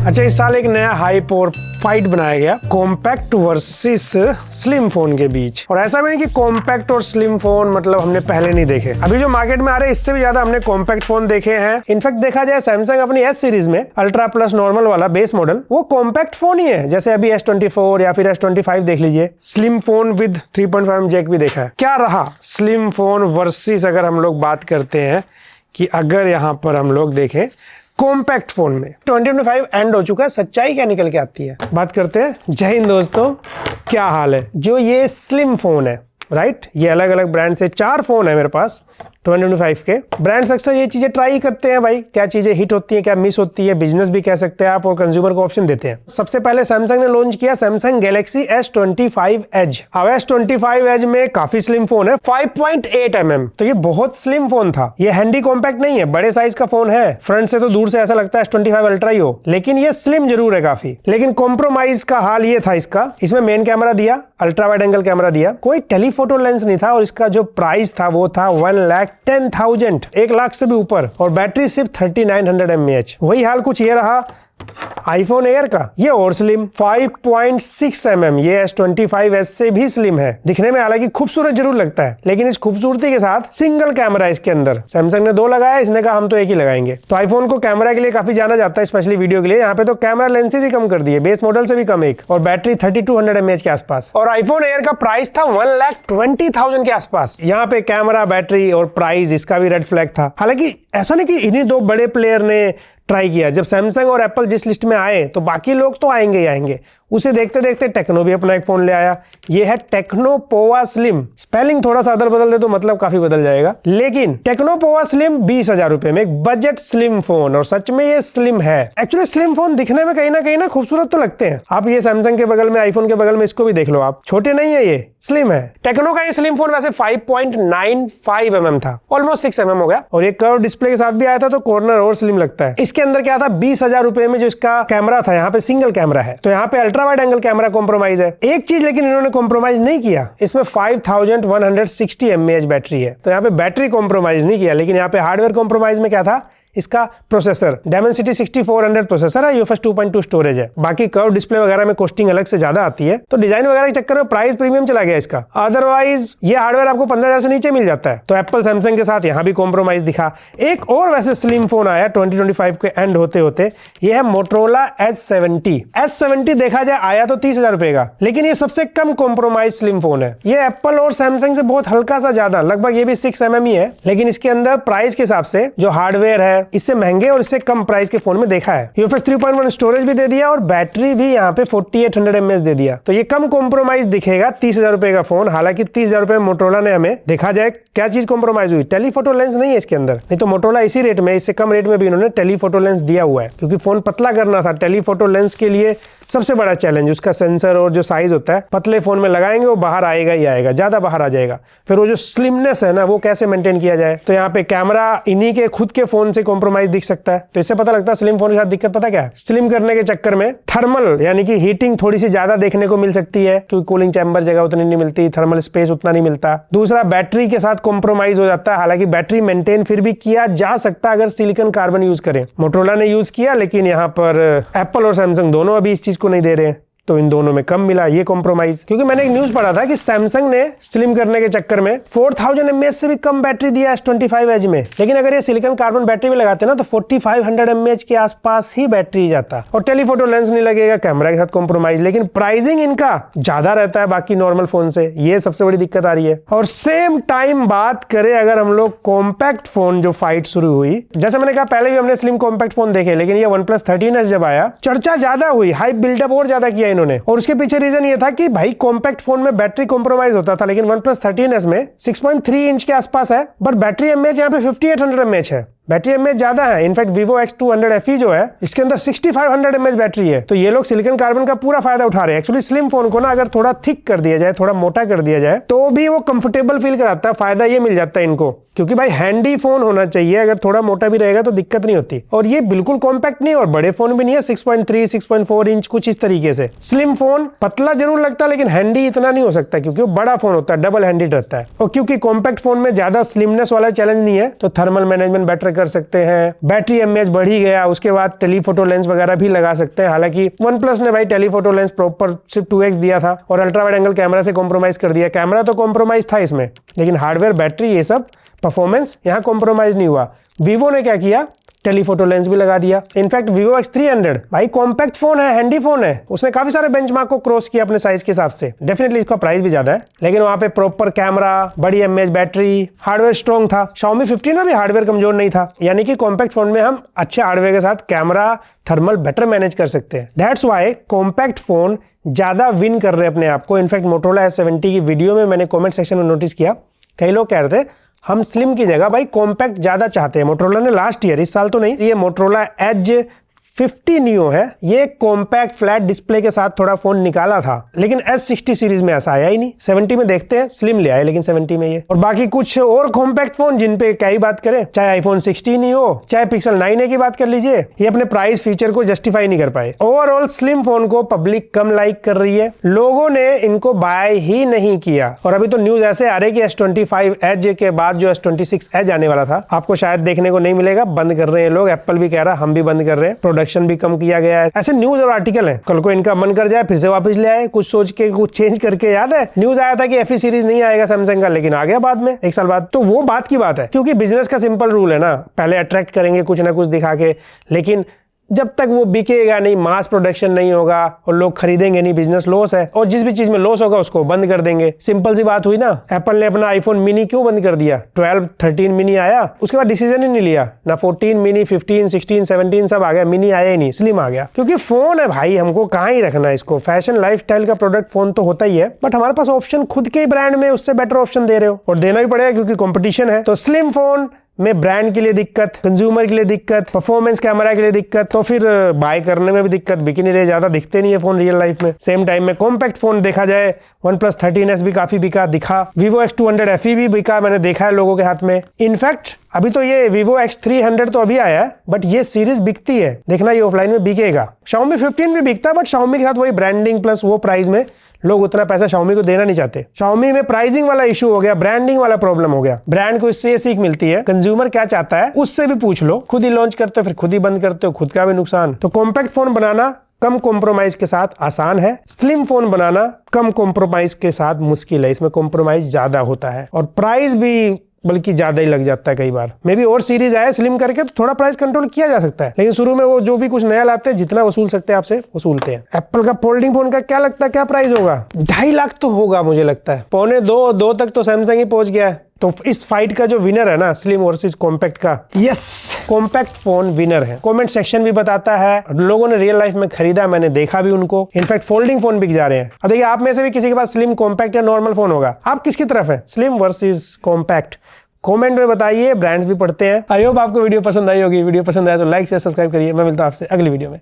अच्छा, इस साल एक नया हाइप और फाइट बनाया गया कॉम्पैक्ट वर्सेस स्लिम फोन के बीच। और ऐसा भी नहीं कि कॉम्पैक्ट और स्लिम फोन मतलब हमने पहले नहीं देखे, अभी जो मार्केट में आ रहे हैं इससे भी ज्यादा हमने कॉम्पैक्ट फोन देखे हैं। इनफैक्ट देखा जाए सैमसंग अपनी एस सीरीज में अल्ट्रा प्लस नॉर्मल वाला बेस मॉडल वो कॉम्पैक्ट फोन ही है, जैसे अभी S24 या फिर S25 देख लीजिए। स्लिम फोन विद 3.5 जैक भी देखा है। क्या रहा स्लिम फोन वर्सेस, अगर हम लोग बात करते हैं कि अगर यहाँ पर हम लोग देखें कॉम्पैक्ट फोन में 2025 एंड हो चुका है, सच्चाई क्या निकल के आती है। बात करते हैं। जय हिंद दोस्तों, क्या हाल है। जो ये स्लिम फोन है राइट, ये अलग अलग ब्रांड से 4 फोन है मेरे पास 2025 के। ब्रांड्स अक्सर ये चीजें ट्राई करते हैं भाई, क्या चीजें हिट होती है, क्या मिस होती है, बिजनेस भी कह सकते हैं आप और कंज्यूमर को ऑप्शन देते हैं। सबसे पहले सैमसंग ने लॉन्च किया सैमसंग गैलेक्सी S25 एज। अब S25 एज में काफी स्लिम फोन है, 5.8 mm, तो ये बहुत स्लिम फोन था। ये हैंडी कॉम्पैक्ट नहीं है, बड़े साइज का फोन है। फ्रंट से तो दूर से ऐसा लगता है S25 अल्ट्रा ही हो, लेकिन ये स्लिम जरूर है काफी। लेकिन कॉम्प्रोमाइज का हाल ये था इसका, इसमें मेन कैमरा दिया, अल्ट्रा वाइड एंगल कैमरा दिया, कोई टेलीफोटो लेंस नहीं था और इसका जो प्राइस था वो था 1,10,000, 1 लाख से भी ऊपर, और बैटरी सिर्फ 3900 mAh। वही हाल कुछ ये रहा आईफोन एयर का, ये और स्लिम 5.6 mm, ये S25s से भी स्लिम है। दिखने में हालांकि खूबसूरत जरूर लगता है, लेकिन इस खूबसूरती के साथ सिंगल कैमरा इसके अंदर। सैमसंग ने 2 लगाया, इसने कहा हम तो एक ही लगाएंगे। तो आईफोन को कैमरा के लिए काफी जाना जाता है, स्पेशली वीडियो के लिए। यहाँ पे तो कैमरा लेंसेज ही कम कर दिए, बेस मॉडल से भी कम एक, और बैटरी 3200 mAh के आसपास। और आईफोन एयर का प्राइस था 1,20,000 के आसपास। यहाँ पे कैमरा, बैटरी और प्राइस इसका भी रेड फ्लैग था। हालांकि ऐसा नहीं कि इन्हीं 2 बड़े प्लेयर ने ट्राई किया। जब सैमसंग और एप्पल जिस लिस्ट में आए तो बाकी लोग तो आएंगे ही आएंगे। उसे देखते देखते टेक्नो भी अपना एक फोन ले आया, ये है टेक्नो पोवा स्लिम। स्पेलिंग थोड़ा सा अदल बदल दे तो मतलब काफी बदल जाएगा, लेकिन टेक्नो पोवा स्लिम 20,000 रुपए में एक बजट स्लिम फोन, और सच में ये स्लिम है। एक्चुअली स्लिम फोन दिखने में कहीं ना खूबसूरत तो लगते हैं। आप ये सैमसंग के बगल में, आईफोन के बगल में इसको भी देख लो आप, छोटे नहीं है, ये स्लिम है। टेक्नो का ये स्लिम फोन वैसे 5.95 mm था, ऑलमोस्ट 6 mm हो गया, और एक कर्व डिस्प्ले के साथ भी आया था तो कॉर्नर और स्लिम लगता है। इसके अंदर क्या था, 20,000 रुपए में जो इसका कैमरा था, यहाँ पे सिंगल कैमरा है, तो यहाँ पे ultra wide angle camera compromise है। एक चीज लेकिन इन्होंने कॉम्प्रोमाइज नहीं किया, इसमें 5160 mAh बैटरी है, तो यहाँ पे बैटरी कॉम्प्रोमाइज नहीं किया। लेकिन यहाँ पे हार्डवेयर कॉम्प्रोमाइज में क्या था, इसका प्रोसेसर Dimensity 6400 प्रोसेसर है, UFS 2.2 स्टोरेज है। बाकी कर्व डिस्प्ले वगैरह में कॉस्टिंग अलग से ज्यादा आती है, तो डिजाइन वगैरह के चक्कर में प्राइस प्रीमियम चला गया इसका। अदरवाइज ये हार्डवेयर आपको 15,000 से नीचे मिल जाता है। तो एप्पल सैमसंग के साथ यहाँ भी कॉम्प्रोमाइज दिखा। एक और वैसे स्लिम फोन आया 2025 के एंड होते होते, ये है मोटरोला S70 देखा जाए आया तो 30,000 रुपए का, लेकिन ये सबसे कम कॉम्प्रोमाइज स्लिम फोन है। ये एप्पल और सैमसंग से बहुत हल्का सा ज्यादा, लगभग ये भी 6 mm ही है, लेकिन इसके अंदर प्राइस के हिसाब से जो हार्डवेयर है इससे महंगे और इससे कम प्राइस के फोन में देखा है। UFS 3.1 स्टोरेज भी दे दिया और बैटरी भी यहाँ पे 4800 mAh दे दिया, तो ये कम कॉम्प्रोमाइज दिखेगा 30,000 रुपए का फोन। हालांकि 30,000 रुपए में मोटरोला ने हमें, देखा जाए क्या चीज कॉम्प्रोमाइज हुई, टेलीफोटो लेंस नहीं है इसके अंदर, नहीं तो मोटरोला इसी रेट में, इससे कम रेट में भी इन्होंने टेलीफोटो लेंस दिया हुआ है, क्योंकि फोन पतला करना था। टेलीफोटो लेंस के लिए सबसे बड़ा चैलेंज उसका सेंसर और जो साइज होता है, पतले फोन में लगाएंगे वो बाहर आएगा ही आएगा, ज्यादा बाहर आ जाएगा। फिर वो जो स्लिमनेस है ना, वो कैसे मेंटेन किया जाए। तो यहाँ पे कैमरा इन्हीं के खुद के फोन से कॉम्प्रोमाइज दिख सकता है, तो इससे पता लगता है स्लिम फोन के साथ दिक्कत पता क्या है, स्लिम करने के चक्कर में थर्मल यानी कि हीटिंग थोड़ी सी ज्यादा देखने को मिल सकती है, क्योंकि कूलिंग चैम्बर जगह उतनी नहीं मिलती, थर्मल स्पेस उतना नहीं मिलता। दूसरा, बैटरी के साथ कॉम्प्रोमाइज हो जाता है। हालांकि बैटरी मेंटेन फिर भी किया जा सकता है अगर सिलिकॉन कार्बन यूज करें। मोटरोला ने यूज किया, लेकिन यहाँ पर एप्पल और सैमसंग दोनों अभी इस चीज को नहीं दे रहे हैं, तो इन दोनों में कम मिला ये कॉम्प्रोमाइज। क्योंकि मैंने एक न्यूज पढ़ा था कि सैमसंग ने स्लिम करने के चक्कर में 4000 mAh से भी कम बैटरी दिया S25 एज में, लेकिन अगर ये सिलिकॉन कार्बन बैटरी भी लगाते ना तो 4500 mAh के आसपास ही बैटरी जाता, और टेलीफोटो लेंस नहीं लगेगा, कैमरा के साथ कॉम्प्रोमाइज। लेकिन प्राइसिंग इनका ज्यादा रहता है बाकी नॉर्मल फोन से, ये सबसे बड़ी दिक्कत आ रही है। और सेम टाइम बात करें अगर हम लोग कॉम्पैक्ट फोन, जो फाइट शुरू हुई, जैसे मैंने कहा पहले भी हमने स्लिम कॉम्पैक्ट फोन देखे, लेकिन ये OnePlus 13s जब आया चर्चा ज्यादा हुई, हाइप बिल्डअप और ज्यादा किया इन्होंने, और उसके पीछे रीजन ये था कि भाई कॉम्पैक्ट फोन में बैटरी कॉम्प्रोमाइज होता था, लेकिन OnePlus 13s में 6.3 इंच के आसपास है, बट बैटरी mAh यहाँ पे 5800 mAh है, बैटरी mAh ज्यादा है। इनफैक्ट Vivo X200 FE जो है इसके अंदर 6500 mAh बैटरी है, तो ये लोग सिलिकॉन कार्बन का पूरा फायदा उठा रहे हैं। एक्चुअली स्लिम फोन को ना अगर थोड़ा थिक कर दिया जाए, थोड़ा मोटा कर दिया जाए, तो भी वो कंफर्टेबल फील कराता है, फायदा ये मिल जाता है इनको, क्योंकि भाई हैंडी फोन होना चाहिए, अगर थोड़ा मोटा भी रहेगा तो दिक्कत नहीं होती। और ये बिल्कुल कॉम्पैक्ट नहीं और बड़े फोन भी नहीं है, 6.3 6.4 इंच कुछ इस तरीके से। स्लिम फोन पतला जरूर लगता है, लेकिन हैंडी इतना नहीं हो सकता, क्योंकि वो बड़ा फोन होता है, डबल हैंडेड रहता है। और क्योंकि कॉम्पैक्ट फोन में ज्यादा स्लिमनेस वाला चैलेंज नहीं है, तो थर्मल मैनेजमेंट बेटर कैप्चर कर सकते हैं, बैटरी एमएएच बढ़ ही गया, उसके बाद टेलीफोटो लेंस वगैरह भी लगा सकते हैं। हालांकि वन प्लस ने भाई टेलीफोटो लेंस प्रॉपर सिर्फ 2x दिया था और अल्ट्रा वाइड एंगल कैमरा से कॉम्प्रोमाइज कर दिया। कैमरा तो कॉम्प्रोमाइज था इसमें, लेकिन हार्डवेयर, बैटरी, ये सब परफॉर्मेंस यहाँ कॉम्प्रोमाइज नहीं हुआ। वीवो ने क्या किया, टेलीफोटो लेंस भी लगा दिया। इनफैक्ट Vivo X300 भाई कॉम्पैक्ट फोन है, हैंडी फोन है, उसने काफी सारे बेंचमार्क को क्रॉस किया अपने साइज के हिसाब से। डेफिनेटली इसका प्राइस भी ज्यादा है, लेकिन वहां पे प्रॉपर कैमरा, बड़ी एमएएच बैटरी, हार्डवेयर स्ट्रॉन्ग था। Xiaomi 15 में भी हार्डवेयर कमजोर नहीं था। यानी कि कॉम्पैक्ट फोन में हम अच्छे हार्डवेयर के साथ कैमरा, थर्मल बेटर मैनेज कर सकते हैं। दैट्स व्हाई कॉम्पैक्ट फोन ज्यादा विन कर रहे हैं अपने आप को। इनफैक्ट मोटोरोला S70 की वीडियो में मैंने कॉमेंट सेक्शन में नोटिस किया, कई लोग कह रहे थे हम स्लिम की जगह भाई कॉम्पैक्ट ज्यादा चाहते हैं। मोटोरोला ने लास्ट ईयर, इस साल तो नहीं, ये मोटोरोला एज 50 नियो है, ये कॉम्पैक्ट फ्लैट डिस्प्ले के साथ थोड़ा फोन निकाला था, लेकिन S60 सीरीज में ऐसा आया ही नहीं। 70 में देखते हैं, स्लिम ले आए लेकिन 70 में ये। और बाकी कुछ और कॉम्पैक्ट फोन जिन पे क्या ही बात करें, चाहे आईफोन 16 ही हो, चाहे पिक्सल 9a की बात कर लीजिए, ये अपने प्राइस फीचर को जस्टिफाई नहीं कर पाए। ओवरऑल स्लिम फोन को पब्लिक कम लाइक कर रही है, लोगों ने इनको बाय ही नहीं किया। और अभी तो न्यूज ऐसे आ रहे कि S25 एज के बाद जो S26 एज आने वाला था, आपको शायद देखने को नहीं मिलेगा, बंद कर रहे हैं लोग। एप्पल भी कह रहा है हम भी बंद कर रहे हैं, प्रोडक्शन भी कम किया गया है। ऐसे न्यूज और आर्टिकल है, कल को इनका मन कर जाए फिर से वापस ले आए, कुछ सोच के कुछ चेंज करके। याद है न्यूज आया था कि FE सीरीज नहीं आएगा सैमसंग का, लेकिन आ गया बाद में, 1 साल बाद। तो वो बात की बात है, क्योंकि बिजनेस का सिंपल रूल है ना, पहले अट्रैक्ट करेंगे कुछ ना कुछ दिखा के, लेकिन जब तक वो बिकेगा नहीं, मास प्रोडक्शन नहीं होगा और लोग खरीदेंगे नहीं, बिजनेस लॉस है। और जिस भी चीज में लॉस होगा उसको बंद कर देंगे। सिंपल सी बात हुई ना। एप्पल ने अपना आईफोन मिनी क्यों बंद कर दिया? 12, 13 मिनी आया, उसके बाद डिसीजन ही नहीं लिया ना। 14 मिनी, 15, 16, 17 सब आ गया, मिनी आया ही नहीं, स्लिम आ गया। क्योंकि फोन है भाई, हमको कहाँ ही रखना है इसको। फैशन लाइफस्टाइल का प्रोडक्ट फोन तो होता ही है, बट हमारे पास ऑप्शन खुद के ही ब्रांड में उससे बेटर ऑप्शन दे रहे हो, और देना भी पड़ेगा क्योंकि कॉम्पिटिशन है। तो स्लिम फोन में ब्रांड के लिए दिक्कत, कंज्यूमर के लिए दिक्कत, परफॉर्मेंस कैमरा के लिए दिक्कत, तो फिर बाय करने में भी दिक्कत, बिक नहीं रहे, ज्यादा दिखते नहीं है फोन रियल लाइफ में। सेम टाइम में कॉम्पैक्ट फोन देखा जाए, OnePlus 13s भी काफी बिका दिखा, Vivo X200 FE भी बिका, मैंने देखा है लोगों के हाथ में। इनफैक्ट अभी तो ये Vivo X300 तो अभी आया है, बट ये सीरीज बिकती है, देखना ये ऑफलाइन में बिकेगा। Xiaomi 15 भी बिकता है, बट Xiaomi के साथ वही ब्रांडिंग प्लस वो प्राइस में लोग उतना पैसा Xiaomi को देना नहीं चाहते। Xiaomi में प्राइसिंग वाला इशू हो गया, ब्रांडिंग वाला प्रॉब्लम हो गया। ब्रांड को इससे ये सीख मिलती है, कंज्यूमर क्या चाहता है उससे भी पूछ लो। खुद ही लॉन्च करते हो फिर खुद ही बंद करते हो, खुद का भी नुकसान। तो कॉम्पैक्ट फोन बनाना कम कॉम्प्रोमाइज के साथ आसान है, स्लिम फोन बनाना कम कॉम्प्रोमाइज के साथ मुश्किल है, इसमें कॉम्प्रोमाइज ज्यादा होता है और प्राइस भी बल्कि ज्यादा ही लग जाता है कई बार। मे भी और सीरीज आए स्लिम करके तो थोड़ा प्राइस कंट्रोल किया जा सकता है, लेकिन शुरू में वो जो भी कुछ नया लाते हैं, जितना वसूल सकते हैं आपसे वसूलते हैं। एप्पल का फोल्डिंग फोन का क्या लगता है क्या प्राइस होगा? 2.5 लाख तो होगा मुझे लगता है, 1.25-2 तक तो सैमसंग ही पहुंच गया है। तो इस फाइट का जो विनर है ना, स्लिम वर्सेस कॉम्पैक्ट का, यस कॉम्पैक्ट फोन विनर है। कमेंट सेक्शन भी बताता है, लोगों ने रियल लाइफ में खरीदा, मैंने देखा भी उनको। इनफैक्ट फोल्डिंग फोन बिक जा रहे हैं। अब देखिए आप में से भी किसी के पास स्लिम, कॉम्पैक्ट या नॉर्मल फोन होगा, आप किसकी तरफ है, स्लिम वर्सेस कॉम्पैक्ट? कमेंट में बताइए, ब्रांड्स भी पढ़ते हैं। आई होप आपको वीडियो पसंद आई होगी। वीडियो पसंद आया तो लाइक शेयर सब्सक्राइब करिए। मैं मिलता हूं आपसे अगली वीडियो में।